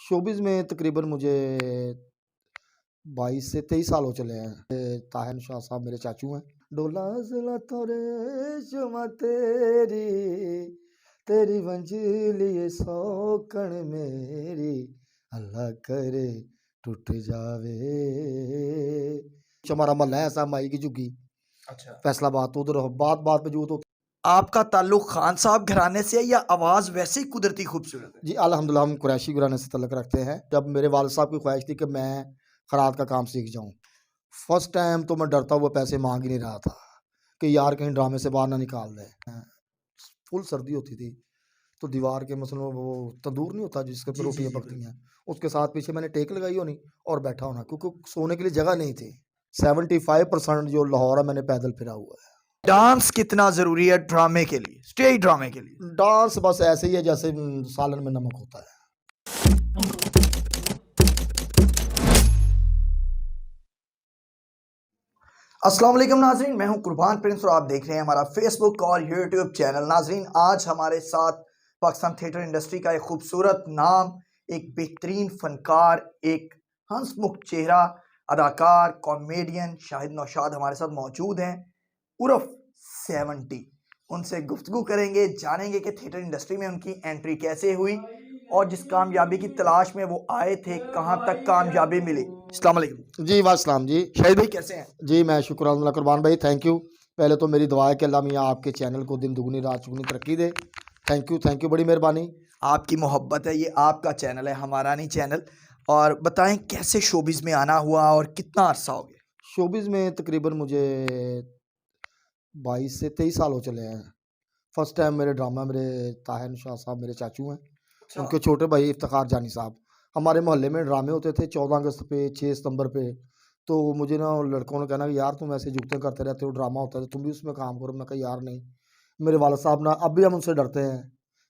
Showbiz में तकरीबन मुझे 22 से 23 साल हो चले हैं। ताहिर शाह साहब मेरे चाचू हैं। डोला ज़िला तोरे जुमा तेरी, तेरी मंजिली सौकन मेरी, अल्लाह करे टूट जावे। हमारा महल्ला है ऐसा माई की झुग्गी, अच्छा। फैसलाबाद। तो उधर बात बात पे जो तो आपका ताल्लुक खान साहब घराने से है या आवाज़ वैसे ही कुदरती खूबसूरत है? जी अल्हम्दुलिल्लाह हम कुरैशी घराने से तल्लुक़ रखते हैं। जब मेरे वालिद साहब की ख्वाहिश थी कि मैं खरात का काम सीख जाऊँ। फर्स्ट टाइम तो मैं डरता हुआ पैसे माँग ही नहीं रहा था कि यार कहीं ड्रामे से बाहर ना निकाल दे। फुल सर्दी होती थी, तो दीवार के मसलन वो तंदूर नहीं होता जिसके ऊपर जी, जी, रोटियाँ जी, पकती बिल्कुल। हैं, उसके साथ पीछे मैंने टेक लगाई होनी और बैठा होना क्योंकि सोने के लिए जगह नहीं थी। 75% जो लाहौर है मैंने पैदल फिरा हुआ है। डांस कितना ज़रूरी है ड्रामे के लिए, स्टेज ड्रामे के लिए? डांस बस ऐसे ही है जैसे सालन में नमक होता है। अस्सलाम वालेकुम नाज़रीन, मैं हूं कुर्बान प्रिंस और आप देख रहे हैं हमारा फेसबुक और यूट्यूब चैनल। नाज़रीन, आज हमारे साथ पाकिस्तान थिएटर इंडस्ट्री का एक खूबसूरत नाम, एक बेहतरीन फनकार, एक हंसमुख चेहरा, अदाकार, कॉमेडियन शाहिद नौशाद हमारे साथ मौजूद हैं, उर्फ 70। उनसे गुफ्तगू करेंगे, जानेंगे कि थिएटर इंडस्ट्री में उनकी एंट्री कैसे हुई और जिस कामयाबी की तलाश में वो आए थे, कहाँ तक कामयाबी मिली। अस्सलाम वालेकुम। जी वास्सलाम जी। शाहिद भाई कैसे हैं? जी मैं शुक्र अल्हम्दुलिल्लाह कुर्बान भाई, थैंक यू। पहले तो मेरी दुआ है कि अल्लाह मियाँ आपके चैनल को दिन दुगनी रात चौगुनी तरक्की दे। थैंक यू, बड़ी मेहरबानी। आपकी मोहब्बत है, ये आपका चैनल है, हमारा नहीं चैनल। और बताएं कैसे शोबिज़ में आना हुआ और कितना अरसा हो गया? शोबिज़ में तकरीबन मुझे 22 से 23 साल हो चले हैं। फर्स्ट टाइम मेरे ड्रामा मेरे ताहिर शाह साहब मेरे चाचू हैं, अच्छा। उनके छोटे भाई इफ्तिखार जानी साहब। हमारे मोहल्ले में ड्रामे होते थे 14 अगस्त पे, 6 सितंबर पे। तो मुझे ना लड़कों ने कहना कि यार तुम ऐसे जुगते करते रहते हो, ड्रामा होता है तो तुम भी उसमें काम करो। मैं कहा यार नहीं। मेरे वालिद साहब ना अब भी हम उनसे डरते हैं।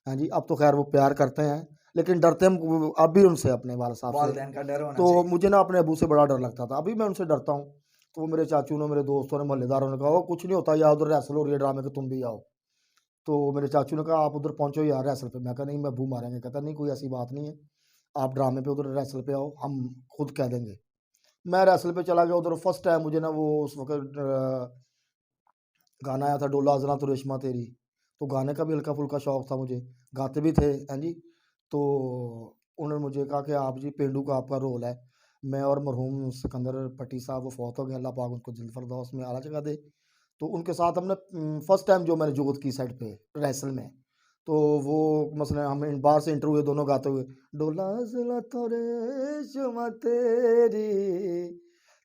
हाँ जी, अब तो खैर वो प्यार करते हैं, लेकिन डरते हम अब भी उनसे, अपने वालिद साहब से। वालिदैन का डर होना तो चाहिए। मुझे ना अपने अबू से बड़ा डर लगता था, अभी मैं उनसे डरता हूँ। तो वो मेरे चाचू ने, मेरे दोस्तों ने, मोहल्लेदारों ने कहा वो कुछ नहीं होता यार, उधर रिहर्सल हो रही है ड्रामे की, तुम भी आओ। तो मेरे चाचू ने कहा आप उधर पहुंचो यार रिहर्सल पे। मैं कहा नहीं, मैं अबू मारेंगे। कहता नहीं कोई ऐसी बात नहीं है, आप ड्रामे पे उधर रिहर्सल पे आओ, हम खुद कह देंगे। मैं रिहर्सल पे चला गया उधर। फर्स्ट टाइम मुझे ना वो उस वक्त गाना आया था डोला ज़रा तो रेशमा तेरी। तो गाने का भी हल्का फुल्का शौक था मुझे, गाते भी थे। हाँ जी। तो उन्होंने मुझे कहा कि आप जी पेंडू का आपका रोल है। मैं और मरहूम सिकंदर पट्टी साहब वो फौत हो गए, अल्लाह पाक उनको जल्द फरदौस में आला जगह दे। तो उनके साथ हमने फर्स्ट टाइम जो मैंने जुगत की सेट पे रिहर्सल में। तो वो मसलन हम बाहर से इंटरव्यू दोनों गाते हुए, डोला ज़िला तोरे जुमा तेरी,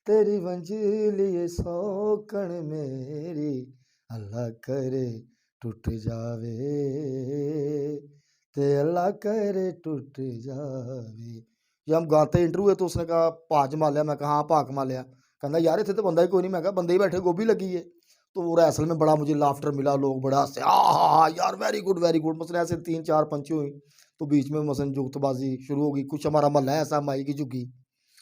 तेरी मंजिली सौकन मेरी, अल्लाह करे टूट जावे, ते अल्लाह करे टूट जावे। ये हम गाते इंटरव्यू है तो उसने कहा भा जमा लिया। मैं कहा हाँ भा कमा लिया। कहना यार इतने तो बंदा ही कोई नहीं। मैं कहा बंदे ही बैठे, गोभी लगी है। तो वो रिहर्सल में बड़ा मुझे लाफ्टर मिला, लोग बड़ा हंसे, यार वेरी गुड। मसलन ऐसे 3-4 पंची हुई, तो बीच में मसलन जुगतबाजी शुरू हो गई। कुछ हमारा महल्ला है ऐसा माई की झुग्गी,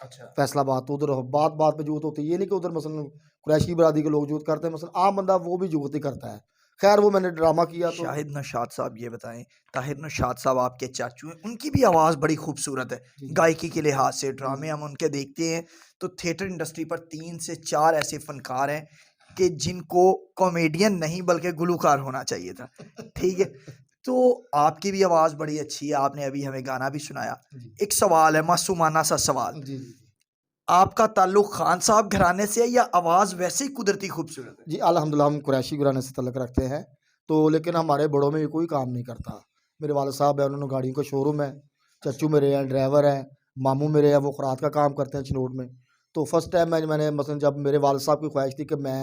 अच्छा। फैसलाबाद। तो उधर बात बात पे जुगत होती है। ये नहीं कि उधर मसलन कुरैशी बरादरी के लोग जुगत करते हैं, मसलन आम बंदा वो भी जुगत ही करता है। खैर वो मैंने ड्रामा किया तो शाहिद नौशाद साहब ये बताएं, ताहिर नौशाद साहब आपके चाचू हैं, उनकी भी आवाज़ बड़ी खूबसूरत है जी गायकी के लिहाज से। जी ड्रामे हम उनके देखते हैं तो थिएटर इंडस्ट्री पर 3 से 4 ऐसे फनकार हैं कि जिनको कॉमेडियन नहीं बल्कि गुलूकार होना चाहिए था। ठीक है? तो आपकी भी आवाज़ बड़ी अच्छी है, आपने अभी हमें गाना भी सुनाया। जी एक सवाल है, मासूमाना सा सवाल, जी जी आपका ताल्लुक खान साहब घराने से है या आवाज़ वैसे ही कुदरती खूबसूरत है? जी अल्हम्दुलिल्लाह हम कुरैशी घराने से तल्लुक़ रखते हैं। तो लेकिन हमारे बड़ों में ये कोई काम नहीं करता। मेरे वालिद साहब हैं, उन्होंने गाड़ियों का शोरूम है। चच्चू मेरे हैं ड्राइवर हैं। मामू मेरे हैं वो खरात का काम करते हैं चिनोट में। तो फर्स्ट टाइम मैंने मसलन जब मेरे वालिद साहब की ख्वाहिश थी कि मैं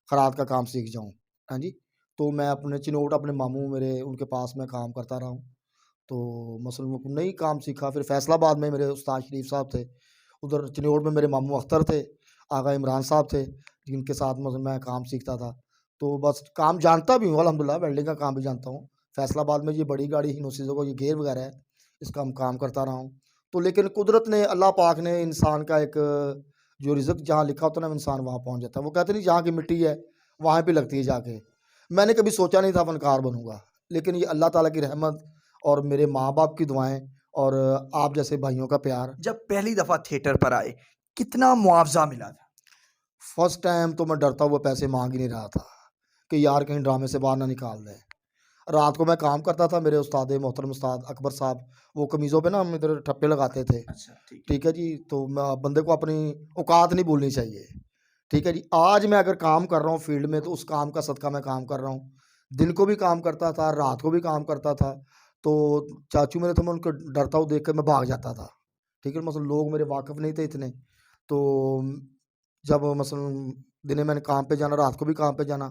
खरात का काम सीख जाऊँ। हाँ जी। तो मैं अपने चिनोट अपने मामू मेरे उनके पास मैं काम करता रहा हूँ। तो मसलन वो नहीं काम सीखा, फिर फैसलाबाद में मेरे उस्ताद शरीफ साहब थे। उधर चिन्नौर में मेरे मामू अख्तर थे, आगा इमरान साहब थे, जिनके साथ मतलब मैं काम सीखता था। तो बस काम जानता भी हूँ अल्हम्दुलिल्लाह, वेल्डिंग का काम भी जानता हूँ। फैसलाबाद में ये बड़ी गाड़ी हिनोसिज़ो का ये गेयर वगैरह है, इसका हम काम करता रहा हूँ। तो लेकिन कुदरत ने, अल्लाह पाक ने इंसान का एक जो रिज़्क जहाँ लिखा होता है ना, इंसान वहाँ पहुँच जाता है। वो कहते नहीं जहाँ की मिट्टी है, वहाँ पे लगती है जाके। मैंने कभी सोचा नहीं था फ़नकार बनूँगा, लेकिन ये अल्लाह ताला की रहमत और मेरे माँ-बाप की दुआएँ और आप जैसे भाइयों का प्यार। जब पहली दफा थिएटर पर आए, कितना मुआवजा मिला था? फर्स्ट टाइम तो मैं डरता हुआ पैसे मांग ही नहीं रहा था कि यार कहीं ड्रामे से बाहर ना निकाल दें। रात को मैं काम करता था, मेरे उस्ताद मोहतरम उस्ताद अकबर साहब, वो कमीज़ों पे ना हम इधर ठप्पे लगाते थे। अच्छा, ठीक है। ठीक है जी, तो बंदे को अपनी औकात नहीं भूलनी चाहिए। ठीक है जी, आज मैं अगर काम कर रहा हूँ फील्ड में तो उस काम का सदका मैं काम कर रहा हूँ। दिन को भी काम करता था, रात को भी काम करता था। तो चाचू मेरे थे, मैं उनको डरता हुआ देख कर मैं भाग जाता था। ठीक है, मसलन लोग मेरे वाकिफ़ नहीं थे इतने। तो जब मसलन दिन में मैंने काम पे जाना, रात को भी काम पे जाना,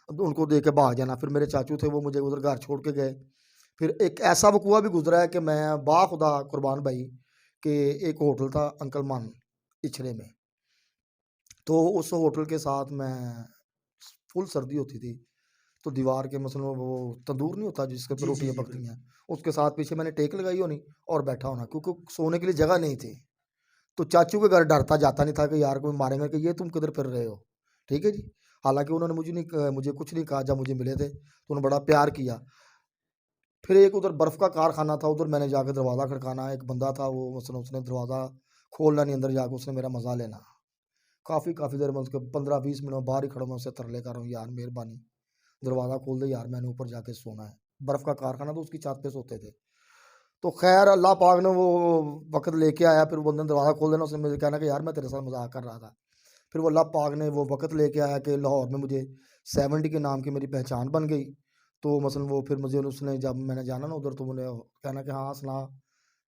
तो उनको देख के भाग जाना। फिर मेरे चाचू थे, वो मुझे उधर घर छोड़ के गए। फिर एक ऐसा वक़ूआ भी गुज़रा है कि मैं बाख़ुदा कुर्बान भाई कि एक होटल था अंकल मान इछरे में। तो उस होटल के साथ मैं फुल सर्दी होती थी, तो दीवार के मसलन वो तंदूर नहीं होता जिसके ऊपर जी, जी, रोटियाँ जी, पकती बिल्कुल। हैं, उसके साथ पीछे मैंने टेक लगाई होनी और बैठा होना, क्योंकि सोने के लिए जगह नहीं थी। तो चाचू के घर डरता जाता नहीं था कि यार कोई मारेगा कि ये तुम किधर फिर रहे हो। ठीक है जी। हालाँकि उन्होंने मुझे कुछ नहीं कहा, जब मुझे मिले थे, तो उन्होंने बड़ा प्यार किया। फिर एक उधर बर्फ़ का कारख़ाना था, उधर मैंने जाके दरवाज़ा खटकाना, एक बंदा था वो मसलन उसने दरवाज़ा खोलना नहीं, अंदर जाके उसने मेरा मज़ा लेना। काफ़ी देर में उसके 15-20 मिनट बाहर ही खड़ा मैं उससे तरले कर रहा हूँ, यार मेहरबानी, दरवाज़ा खोल दे यार, मैंने ऊपर जाके सोना है। बर्फ़ का कारख़ाना तो उसकी छत पे सोते थे। तो ख़ैर अल्लाह पाक ने वो वक़्त लेके आया, फिर वो बंदे ने दरवाज़ा खोल देना, उसने मुझे कहना कि यार मैं तेरे साथ मज़ाक कर रहा था। फिर वो अल्लाह पाक ने वो वक़्त लेके आया कि लाहौर में मुझे 70 के नाम की मेरी पहचान बन गई। तो मसलन वो फिर मुझे उसने जब मैंने जाना ना उधर, तो उन्हें कहना कि हाँ सुना,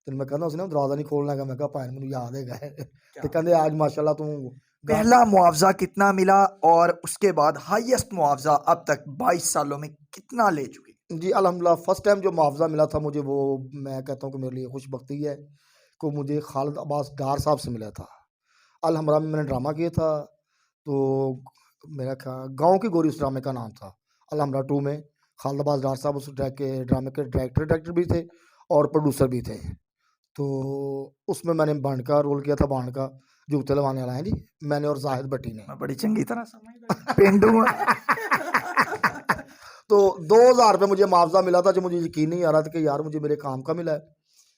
तेन मैं कहना उसने दरवाज़ा नहीं खोलना है। मैं कहा भाई मैनू याद है क्या तो बात कहते है। आज माशाल्लाह तू गा पहला मुआवजा कितना मिला और उसके बाद हाईएस्ट मुआवजा अब तक 22 सालों में कितना ले चुके? जी अल्हम्दुलिल्लाह फर्स्ट टाइम जो मुआवज़ा मिला था मुझे, वो मैं कहता हूँ कि मेरे लिए खुशबख्ती है कि मुझे खालिद अब्बास डार साहब से मिला था। अल हमरा में मैंने ड्रामा किया था, तो मेरा गाँव की गोरी उस ड्रामे का नाम था। अल हमरा 2 में खालिद अब्बास डार साहब उस ड्रामे के डायरेक्टर भी थे और प्रोड्यूसर भी थे। तो उसमें मैंने बांड का रोल किया था, बांड का जूते लगाने वाला है जी, मैंने और जाहिद भट्टी ने। मैं बड़ी चंगी तरह समझ गया। पेंडू में। तो 2000 रुपये मुझे मुआवज़ा मिला था, जो मुझे यकीन नहीं आ रहा था कि यार मुझे मेरे काम का मिला है।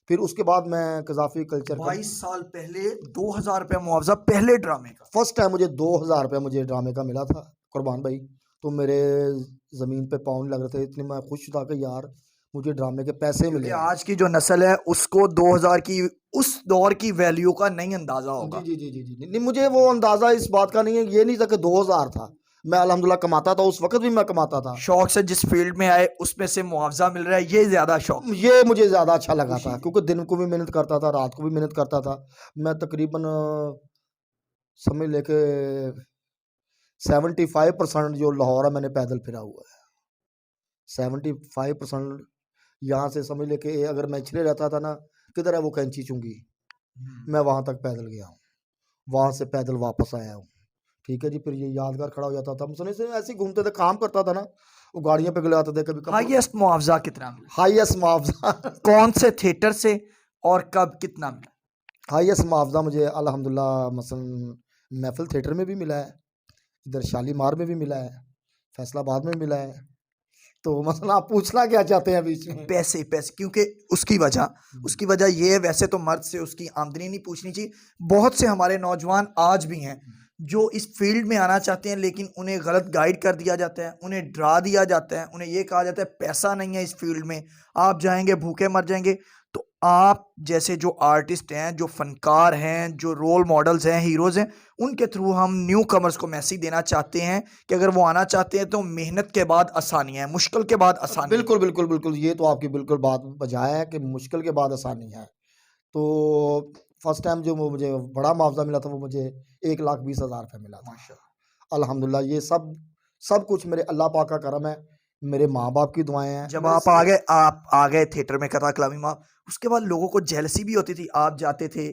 फिर उसके बाद मैं कज़ाफ़ी कल्चर का 22 साल पहले 2000 रुपया मुआवजा पहले ड्रामे का। फर्स्ट टाइम मुझे 2000 रुपये मुझे ड्रामे का मिला था कुर्बान भाई। तो मेरे ज़मीन पे पाँव नहीं लग रहे थे, इतने मैं खुश था कि यार मुझे ड्रामे के पैसे क्योंकि मिले हैं। आज की जो नस्ल है उसको 2000 की उस दौर की वैल्यू का नहीं अंदाजा जी, होगा। जी, जी, जी, जी। नहीं, मुझे वो अंदाज़ा इस बात का नहीं है, ये नहीं था कि 2000 था। मैं अल्हम्दुलिल्लाह कमाता था, उस वक़्त भी मैं कमाता था। शौक से जिस फील्ड में आए उसमें से मुआवजा मिल रहा है, ये ज्यादा शौक था। ये मुझे ज़्यादा अच्छा लगा खुशी था, थी। क्योंकि दिन को भी मेहनत करता था, रात को भी मेहनत करता था। मैं तकरीबन समझ ले के 75% जो लाहौर है मैंने पैदल फिरा हुआ है। 75% यहाँ से समझ ले कि अगर मैं इछले रहता था ना, किधर है वो कैंची चुंगी, मैं वहाँ तक पैदल गया हूँ, वहाँ से पैदल वापस आया हूँ। ठीक है जी, फिर ये यादगार खड़ा हो जाता था। हम सुने से ऐसे ही घूमते थे, काम करता था ना, वो गाड़ियों पे गले आते थे, कभी कपड़ों हाईएस्ट मुआवजा कितना मिला? हाईएस्ट मुआवजा कौन से थिएटर से और कब कितना मिला? हाईएस्ट मुआवजा मुझे अल्हम्दुलिल्लाह मसलन महफिल थिएटर में भी मिला है, इधर शालीमार में भी मिला है, फैसलाबाद में भी मिला है। तो मसला आप पूछना क्या चाहते हैं बीच में? पैसे पैसे, क्योंकि उसकी वजह ये है, वैसे तो मर्द से उसकी आमदनी नहीं पूछनी चाहिए। बहुत से हमारे नौजवान आज भी हैं जो इस फील्ड में आना चाहते हैं, लेकिन उन्हें गलत गाइड कर दिया जाता है, उन्हें डरा दिया जाता है, उन्हें ये कहा जाता है पैसा नहीं है इस फील्ड में, आप जाएंगे भूखे मर जाएंगे। तो आप जैसे जो आर्टिस्ट हैं, जो फनकार हैं, जो रोल मॉडल्स हैं, हीरोज़ हैं, उनके थ्रू हम न्यू कमर्स को मैसेज देना चाहते हैं कि अगर वो आना चाहते हैं तो मेहनत के बाद आसानी है, मुश्किल के बाद आसानी है। बिल्कुल, बिल्कुल, बिल्कुल, ये तो आपकी बिल्कुल बात बजाय है कि मुश्किल के बाद आसानी है। तो फर्स्ट टाइम जो वो मुझे बड़ा मुआवज़ा मिला था, वो मुझे 1,20,000 रुपये मिला था। माशाल्लाह। अल्हम्दुलिल्लाह ये सब सब कुछ मेरे अल्लाह पाक का करम है, मेरे माँ-बाप की दुआएँ हैं। जब मेरे आप आ गए थिएटर में कथा कलामी माँ, उसके बाद लोगों को जेलसी भी होती थी। आप जाते थे,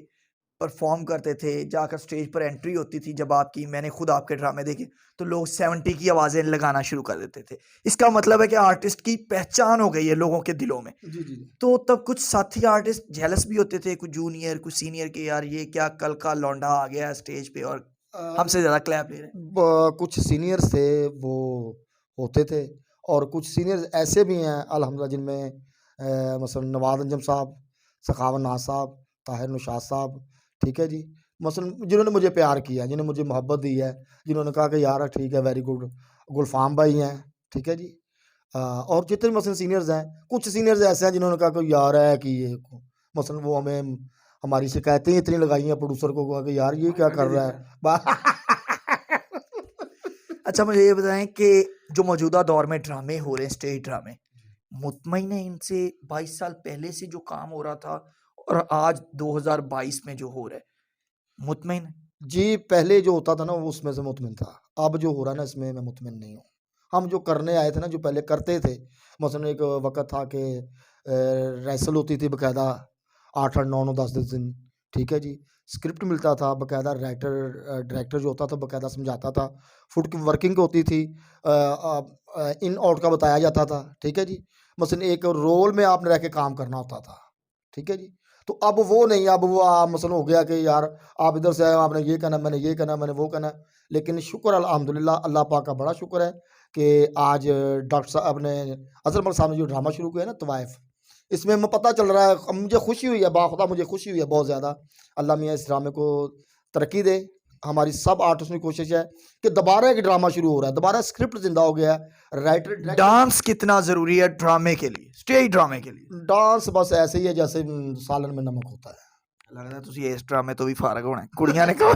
परफॉर्म करते थे, जाकर स्टेज पर एंट्री होती थी जब आपकी, मैंने खुद आपके ड्रामे देखे, तो लोग 70 की आवाज़ें लगाना शुरू कर देते थे। इसका मतलब है कि आर्टिस्ट की पहचान हो गई है लोगों के दिलों में। जी, जी, जी। तो तब कुछ साथी आर्टिस्ट जेलस भी होते थे, कुछ जूनियर, कुछ सीनियर के, यार ये क्या कल का लौंडा आ गया है स्टेज पे और हमसे ज़्यादा क्लैप ले रहे हैं। कुछ सीनियर्स थे वो होते थे, और कुछ सीनियर्स ऐसे भी हैं अल्हम्दुलिल्लाह जिनमें मसलन नवाज़ अंजम साहब, सखावत नाज साहब, ताहिर नौशाद साहब, ठीक है जी। मसलन जिन्होंने मुझे प्यार किया, जिन्होंने मुझे मोहब्बत दी है, जिन्होंने कहा कि यार ठीक है, वेरी गुड। गुलफाम भाई हैं, ठीक है जी। और जितने मसलन सीनियर्स हैं, कुछ सीनियर्स ऐसे हैं जिन्होंने कहा कि यार है कि ये मसलन वो हमें हमारी शिकायतें इतनी लगाई हैं प्रोड्यूसर को, कहा कि यार ये क्या कर रहा है। अच्छा, मुझे ये बताएं कि जो मौजूदा दौर में ड्रामे हो रहे हैं, स्टेज ड्रामे, मुतमईन है इनसे 22 साल पहले से जो काम हो रहा था और आज 2022 में जो हो रहा है, मुतमईन है? जी, पहले जो होता था ना वो उसमें से मुतमिन था। अब जो हो रहा है ना इसमें मैं मुतमिन नहीं हूँ। हम जो करने आए थे ना, जो पहले करते थे, मसलन एक वक़्त था कि रिहर्सल होती थी बाकायदा 8-8, 9-9, 10-10 दिन, ठीक है जी। स्क्रिप्ट मिलता था बाकायदा, डायरेक्टर जो होता था बाकायदा समझाता था। फुट की वर्किंग होती थी, इन आउट का बताया जाता था, ठीक है जी। मसलन एक रोल में आपने रह के काम करना होता था, ठीक है जी। तो अब वो नहीं, अब वो मसलन हो गया कि यार आप इधर से आए हो, आपने ये करना, मैंने ये करना, मैंने वो करना। लेकिन शुक्र अल्हम्दुलिल्लाह, अल्लाह पाक का बड़ा शुक्र है कि आज डॉक्टर साहब ने, अज़हर मल साहब ने जो ड्रामा शुरू किया है ना तवाइफ, इसमें हमें पता चल रहा है, मुझे खुशी हुई है, बाखुदा मुझे खुशी हुई है बहुत ज़्यादा। अल्लाह मियाँ इस ड्रामे को तरक्की दे। हमारी सब आर्टिस्ट की कोशिश है कि दोबारा एक ड्रामा शुरू हो रहा है, दोबारा स्क्रिप्ट जिंदा हो गया है, राइटर डांस कितना जरूरी है ड्रामे के लिए, स्टेज ड्रामे के लिए? डांस बस ऐसे ही है जैसे सालन में नमक होता है। लगता है तुसी इस ड्रामे तो भी फारग होना है, कुड़ियां ने कहा।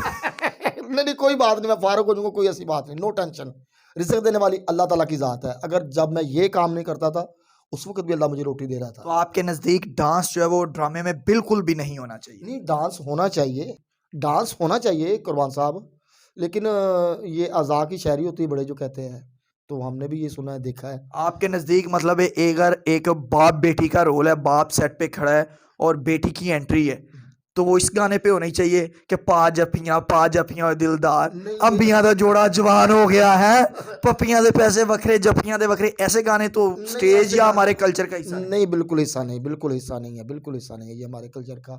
नहीं नहीं, कोई बात नहीं, मैं फारूक हो जाऊंगा, कोई ऐसी बात नहीं, नो टेंशन। रिज़्क देने वाली अल्लाह ताला की ज़ात है। अगर जब मैं ये काम नहीं करता था उस वक्त भी अल्लाह मुझे रोटी दे रहा तो था। आपके नजदीक डांस जो है वो ड्रामे में बिल्कुल भी नहीं होना चाहिए? नहीं, डांस होना चाहिए, डांस होना चाहिए कुरबान साहब, लेकिन ये अज़ा की शायरी होती है बड़े जो कहते हैं, तो हमने भी ये सुना है, देखा है। आपके नजदीक मतलब है अगर एक बाप बेटी का रोल है, बाप सेट पे खड़ा है और बेटी की एंट्री है, तो वो इस गाने पे होनी चाहिए कि पा जफियां और दिलदार, नहीं, अंबियां दा जोड़ा जवान हो गया है, पप्पियां दे पैसे वखरे, जफियां दे वखरे, ऐसे गाने तो नहीं, स्टेज ऐसे या गाने हमारे कल्चर का हिस्सा नहीं। नहीं, बिल्कुल हिस्सा नहीं, बिल्कुल हिस्सा नहीं है, बिल्कुल हिस्सा नहीं है, ये हमारे कल्चर का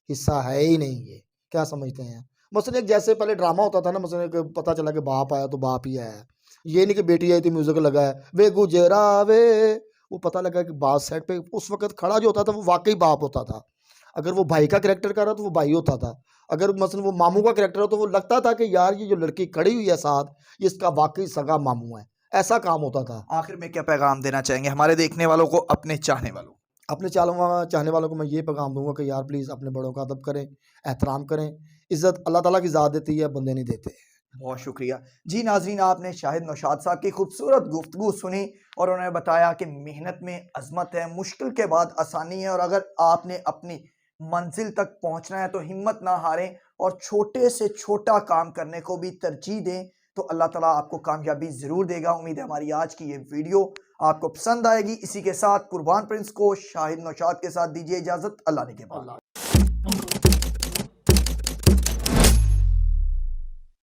हिस्सा है ही नहीं ये। क्या समझते हैं? मसलन एक जैसे पहले ड्रामा होता था ना, मसलन एक पता चला कि बाप आया तो बाप ही आया। ये नहीं कि बेटी आई थी म्यूजिक लगा है, वे गुजरा वे, वो पता लगा कि बाप सेट पे उस वक़्त खड़ा जो होता था वो वाक़ई बाप होता था। अगर वो भाई का कैरेक्टर कर रहा तो वो भाई होता था। अगर मसलन वो मामू का कैरेक्टर हो तो वो लगता था कि यार ये जो लड़की खड़ी हुई है साथ, ये इसका वाक़ई सगा मामू है। ऐसा काम होता था। आखिर में क्या पैगाम देना चाहेंगे हमारे देखने वालों को, अपने चाहने वालों को? अपने चाहने वालों को मैं ये पैगाम दूँगा कि यार प्लीज़ अपने बड़ों का अदब करें, एहतराम करें। इज़्ज़त अल्लाह ताला की ज़ात देती है, बंदे नहीं देते। बहुत शुक्रिया जी। नाजरीन, आपने शाहिद नौशाद साहब की खूबसूरत गुफ्तगू सुनी और उन्होंने बताया कि मेहनत में अजमत है, मुश्किल के बाद आसानी है, और अगर आपने अपनी मंजिल तक पहुंचना है तो हिम्मत ना हारें और छोटे से छोटा काम करने को भी तरजीह दें, तो अल्लाह ताला आपको कामयाबी ज़रूर देगा। उम्मीद है हमारी आज की ये वीडियो आपको पसंद आएगी। इसी के साथ कुर्बान प्रिंस को शाहिद नौशाद के साथ दीजिए इजाज़त। अल्लाह ने के बाद।